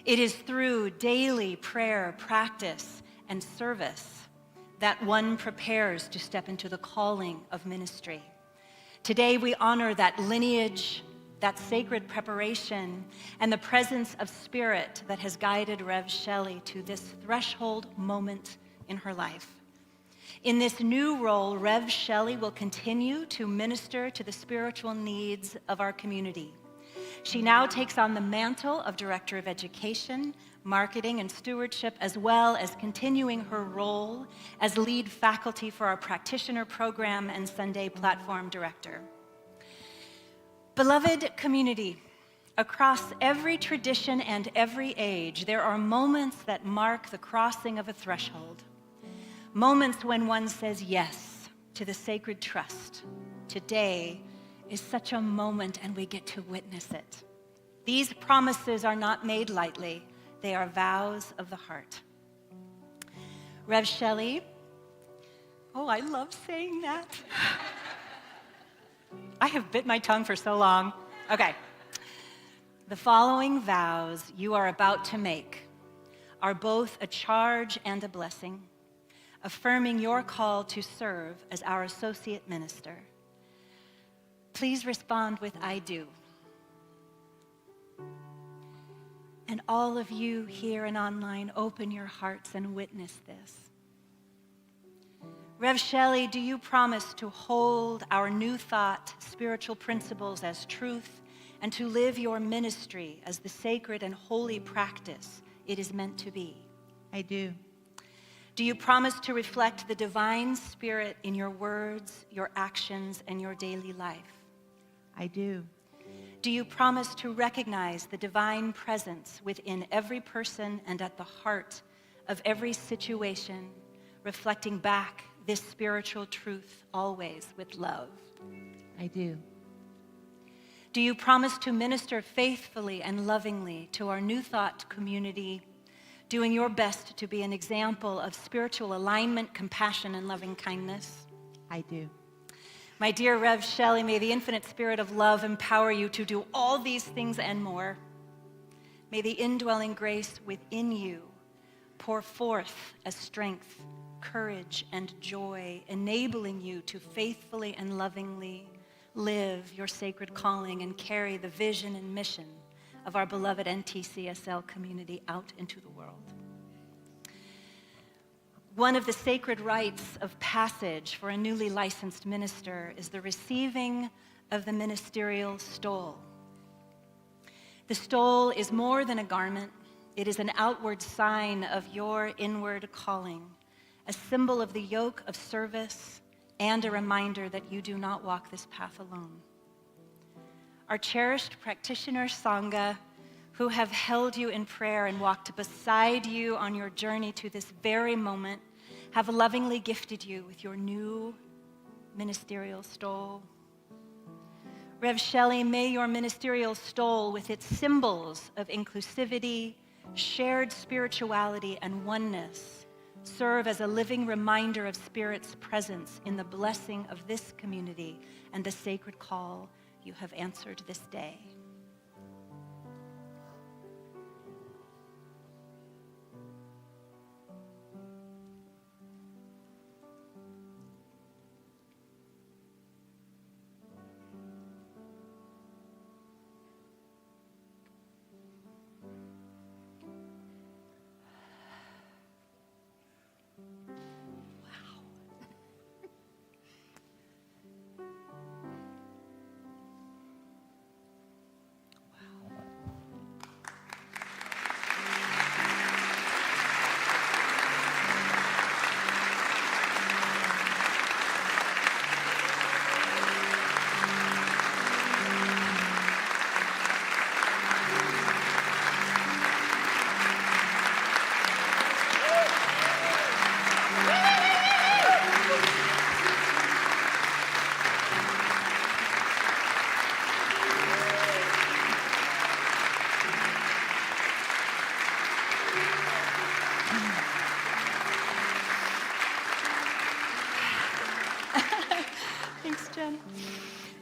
[SPEAKER 2] It is through daily prayer, practice, and service that one prepares to step into the calling of ministry. Today we honor that lineage, that sacred preparation, and the presence of spirit that has guided Rev Shelley to this threshold moment in her life. In this new role, Rev Shelley will continue to minister to the spiritual needs of our community. She now takes on the mantle of Director of Education, Marketing, and Stewardship, as well as continuing her role as lead faculty for our practitioner program and Sunday platform director. Beloved community, across every tradition and every age, there are moments that mark the crossing of a threshold. Moments when one says yes to the sacred trust. Today is such a moment, and we get to witness it. These promises are not made lightly. They are vows of the heart. Rev Shelley, oh, I love saying that. I have bit my tongue for so long. Okay. The following vows you are about to make are both a charge and a blessing, affirming your call to serve as our associate minister. Please respond with "I do." And all of you here and online, open your hearts and witness this. Rev Shelley, do you promise to hold our New Thought spiritual principles as truth and to live your ministry as the sacred and holy practice it is meant to be?
[SPEAKER 6] I do.
[SPEAKER 2] Do you promise to reflect the divine spirit in your words, your actions, and your daily life?
[SPEAKER 6] I do.
[SPEAKER 2] Do you promise to recognize the divine presence within every person and at the heart of every situation, reflecting back this spiritual truth always with love?
[SPEAKER 6] I do.
[SPEAKER 2] Do you promise to minister faithfully and lovingly to our New Thought community, doing your best to be an example of spiritual alignment, compassion, and loving kindness?
[SPEAKER 6] I do.
[SPEAKER 2] My dear Rev Shelley, may the infinite spirit of love empower you to do all these things and more. May the indwelling grace within you pour forth as strength, courage, and joy, enabling you to faithfully and lovingly live your sacred calling and carry the vision and mission of our beloved NTCSL community out into the world. One of the sacred rites of passage for a newly licensed minister is the receiving of the ministerial stole. The stole is more than a garment. It is an outward sign of your inward calling a symbol of the yoke of service, and a reminder that you do not walk this path alone. Our cherished practitioners, Sangha, who have held you in prayer and walked beside you on your journey to this very moment, have lovingly gifted you with your new ministerial stole. Rev Shelley, may your ministerial stole with its symbols of inclusivity, shared spirituality, and oneness serve as a living reminder of Spirit's presence in the blessing of this community and the sacred call you have answered this day. Thanks, Jen.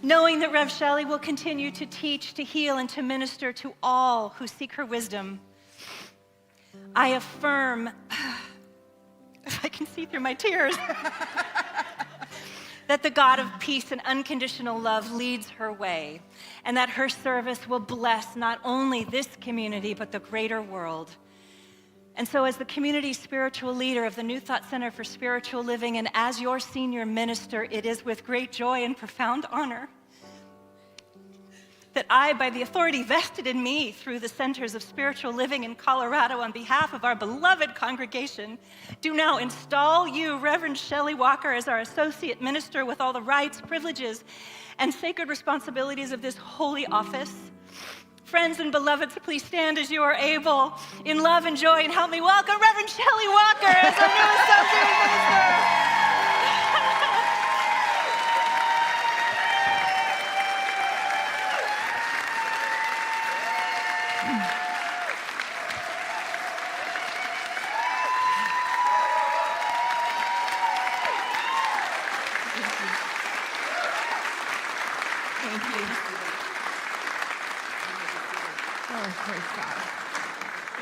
[SPEAKER 2] Knowing that Rev Shelley will continue to teach, to heal, and to minister to all who seek her wisdom, I affirm, if I can see through my tears, that the God of peace and unconditional love leads her way, and that her service will bless not only this community, but the greater world. And so as the community spiritual leader of the New Thought Center for Spiritual Living, and as your senior minister, it is with great joy and profound honor that I, by the authority vested in me through the Centers of Spiritual Living in Colorado, on behalf of our beloved congregation, do now install you, Reverend Shelley Walker, as our associate minister with all the rights, privileges, and sacred responsibilities of this holy office. Friends and beloveds, please stand as you are able in love and joy, and help me welcome Reverend Shelley Walker as our new associate minister.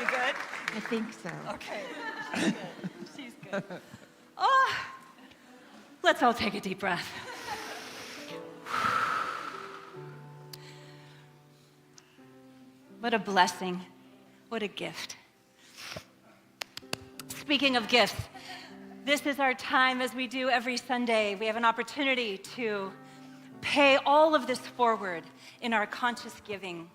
[SPEAKER 2] You good?
[SPEAKER 7] I think so.
[SPEAKER 2] Okay. Good. She's good. Oh, let's all take a deep breath. What a blessing. What a gift. Speaking of gifts, this is our time, as we do every Sunday. We have an opportunity to pay all of this forward in our conscious giving.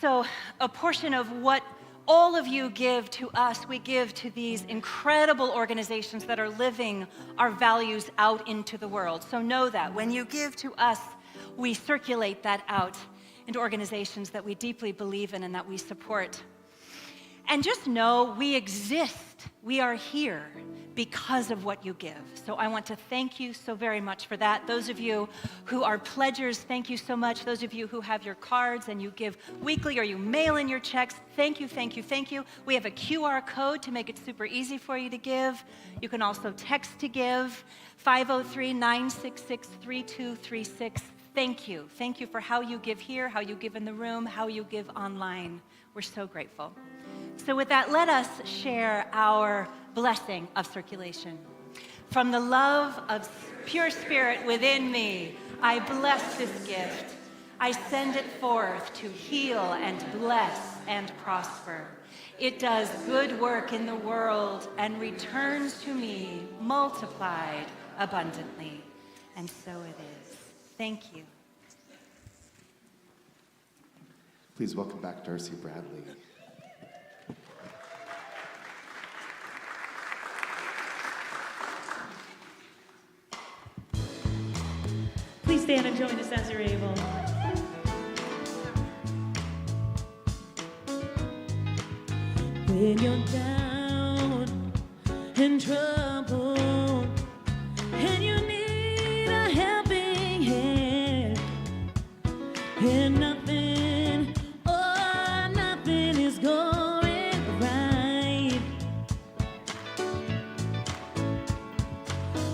[SPEAKER 2] So a portion of what all of you give to us, we give to these incredible organizations that are living our values out into the world. So know that when you give to us, we circulate that out into organizations that we deeply believe in and that we support. And just know we exist. We are here because of what you give. So I want to thank you so very much for that. Those of you who are pledgers, thank you so much. Those of you who have your cards and you give weekly or you mail in your checks, thank you, thank you, thank you. We have a QR code to make it super easy for you to give. You can also text to give, 503-966-3236. Thank you. Thank you for how you give here, how you give in the room, how you give online. We're so grateful. So with that, let us share our blessing of circulation. From the love of pure spirit within me, I bless this gift. I send it forth to heal and bless and prosper. It does good work in the world and returns to me multiplied abundantly. And so it is. Thank you.
[SPEAKER 4] Please welcome back Darcy Bradley.
[SPEAKER 7] Please stand and join us as you're able. When you're down and troubled and you need a helping hand and nothing, oh, nothing is going right.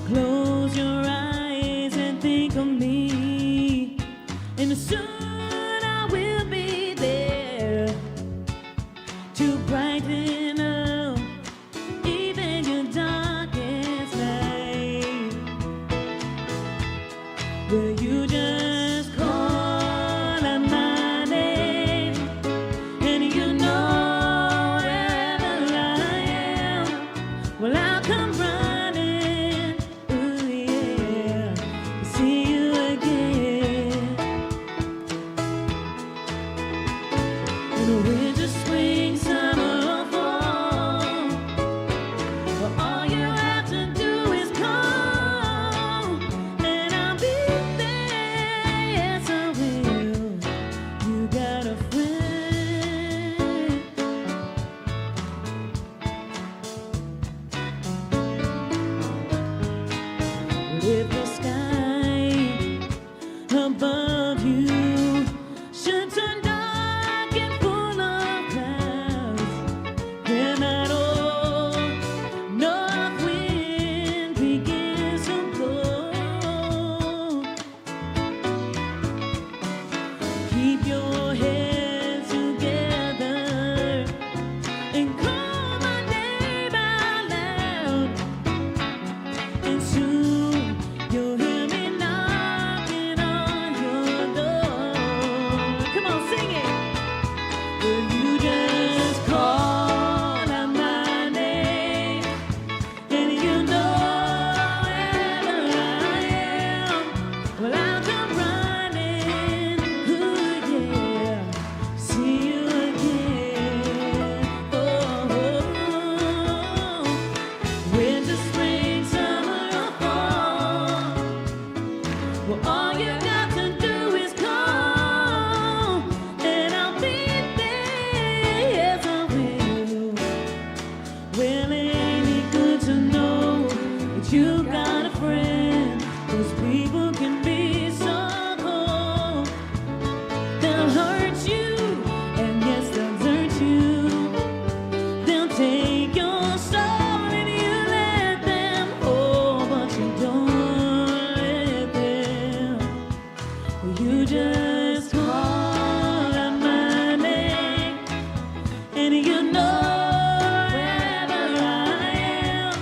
[SPEAKER 7] Close your eyes and think of me, and soon I will be there to brighten up even your darkest night. Will you just call out my name, and you know wherever I am, well, I'll come running, ooh yeah, to see you again. In a winter, spring, summer, or fall, well, all you have to do is call, and I'll be there. Yes, I will. You got a friend. But if the sky above you should turn dark and full of clouds, then that old north wind begins to blow. Keep your heads together and call my name out loud, and soon you'll hear me knocking on your door. Come on, sing it. Will you just call out my name, and you know wherever I am, well, I'll come running, ooh yeah, see you again. Oh, winter, spring, summer, or fall, well, all you got to do is call, and I'll be there. Yes, I will. Well, ain't it good to know that you got a friend? Those people can be so cold. They'll hurt you, and yes, they'll hurt you. They'll take your soul and you let them, oh, but you don't let them. Will you just call out my name, and you know wherever I am,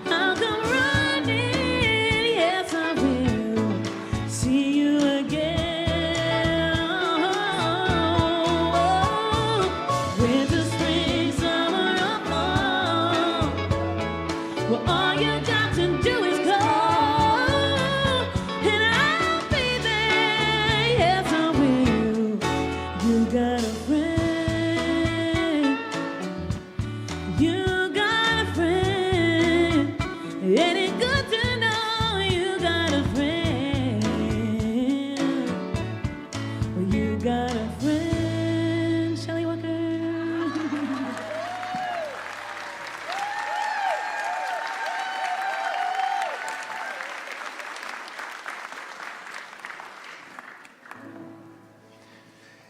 [SPEAKER 7] I'll come running, yes I will, see you again. Oh, winter, spring, summer, or fall, well, all you got to do is call, and I'll be there. Yes, I will. You got a friend. You got a friend. Ain't it good to know you got a friend? Well, you got a friend, Shelley Walker.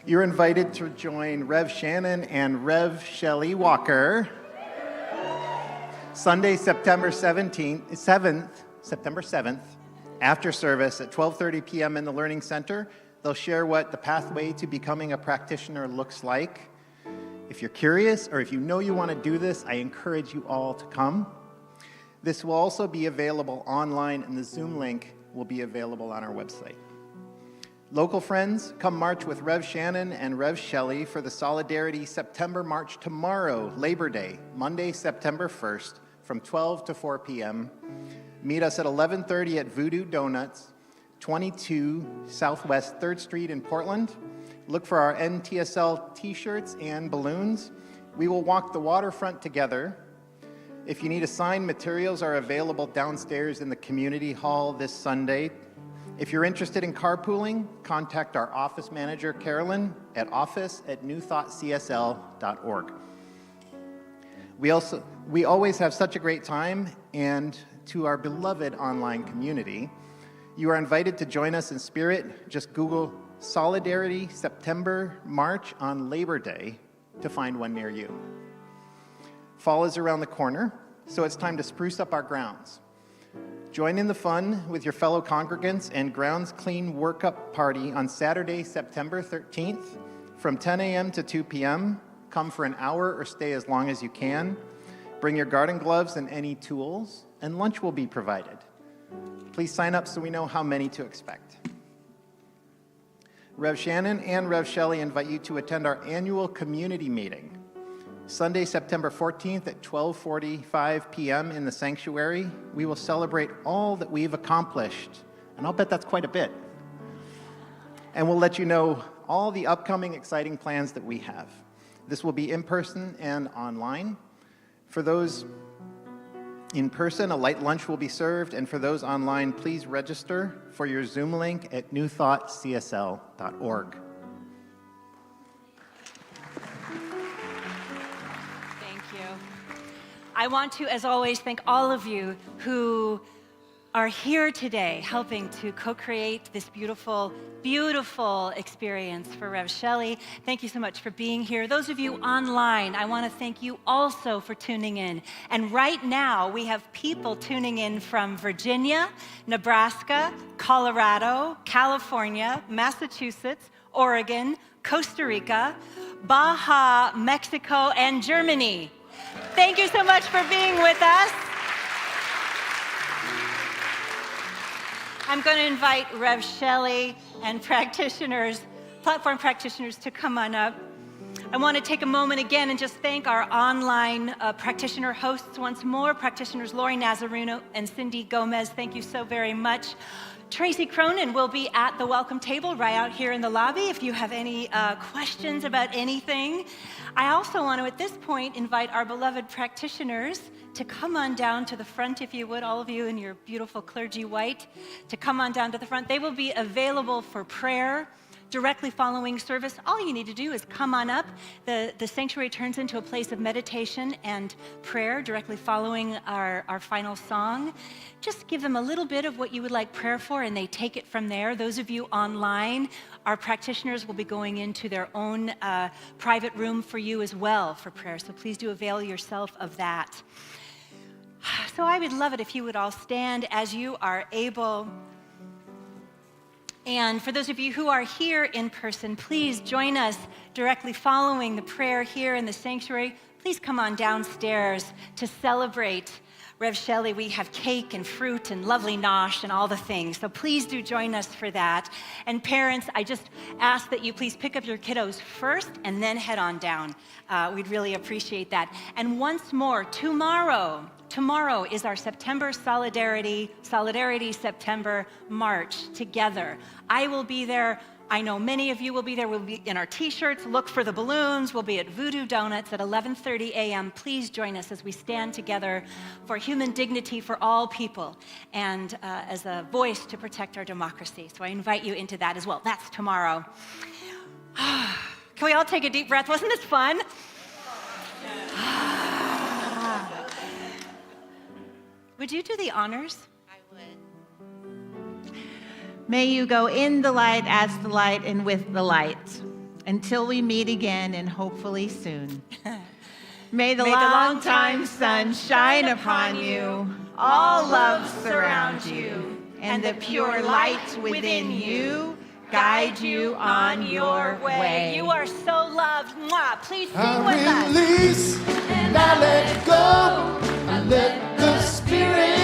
[SPEAKER 8] You're invited to join Rev Shannon and Rev Shelley Walker Sunday, September 7th, after service at 12:30 p.m. in the Learning Center. They'll share what the pathway to becoming a practitioner looks like. If you're curious or if you know you want to do this, I encourage you all to come. This will also be available online, and the Zoom link will be available on our website. Local friends, come march with Rev Shannon and Rev Shelley for the Solidarity September March tomorrow, Labor Day, Monday, September 1st, from 12 to 4 p.m. Meet us at 11:30 at Voodoo Donuts, 22 Southwest 3rd Street in Portland. Look for our NTSL t-shirts and balloons. We will walk the waterfront together. If you need a sign, materials are available downstairs in the community hall this Sunday. If you're interested in carpooling, contact our office manager, Carolyn, at office@newthoughtcsl.org. We always have such a great time, and to our beloved online community, you are invited to join us in spirit. Just Google Solidarity September March on Labor Day to find one near you. Fall is around the corner, so it's time to spruce up our grounds. Join in the fun with your fellow congregants and Grounds Clean Workup Party on Saturday, September 13th from 10 a.m. to 2 p.m. Come for an hour or stay as long as you can. Bring your garden gloves and any tools, and lunch will be provided. Please sign up so we know how many to expect. Rev Shannon and Rev Shelley invite you to attend our annual community meeting. Sunday, September 14th at 12:45 p.m. in the sanctuary. We will celebrate all that we've accomplished, and I'll bet that's quite a bit. And we'll let you know all the upcoming exciting plans that we have. This will be in person and online. For those in person, a light lunch will be served, and for those online, please register for your Zoom link at newthoughtcsl.org.
[SPEAKER 2] Thank you. I want to, as always, thank all of you who are here today helping to co-create this beautiful, beautiful experience for Rev Shelley. Thank you so much for being here. Those of you online, I want to thank you also for tuning in. And right now, we have people tuning in from Virginia, Nebraska, Colorado, California, Massachusetts, Oregon, Costa Rica, Baja, Mexico, and Germany. Thank you so much for being with us. I'm going to invite Rev Shelley and practitioners, platform practitioners, to come on up. I want to take a moment again and just thank our online practitioner hosts once more, practitioners Lori Nazareno and Cindy Gomez. Thank you so very much. Tracy Cronin will be at the welcome table right out here in the lobby if you have any questions about anything. I also want to, at this point, invite our beloved practitioners to come on down to the front, if you would, all of you in your beautiful clergy white, to come on down to the front. They will be available for prayer directly following service. All you need to do is come on up. The sanctuary turns into a place of meditation and prayer directly following our final song. Just give them a little bit of what you would like prayer for, and they take it from there. Those of you online, our practitioners will be going into their own private room for you as well for prayer. So please do avail yourself of that. So I would love it if you would all stand as you are able. And for those of you who are here in person, please join us directly following the prayer here in the sanctuary. Please come on downstairs to celebrate Rev Shelley. We have cake and fruit and lovely nosh and all the things. So please do join us for that. And parents, I just ask that you please pick up your kiddos first and then head on down. We'd really appreciate that. And once more, Tomorrow is our September Solidarity September March together. I will be there. I know many of you will be there. We'll be in our t-shirts. Look for the balloons. We'll be at Voodoo Donuts at 11:30 a.m. Please join us as we stand together for human dignity for all people and as a voice to protect our democracy. So I invite you into that as well. That's tomorrow. Can we all take a deep breath? Wasn't this fun? Would you do the honors?
[SPEAKER 6] I would. May you go in the light, as the light, and with the light, until we meet again, and hopefully soon. May the long-time sun shine upon you, all love surround you, and the pure light within you guide you on your way.
[SPEAKER 2] You are so loved. Mwah. Please sing
[SPEAKER 1] I
[SPEAKER 2] with us.
[SPEAKER 1] release and I let go. I let the Spirit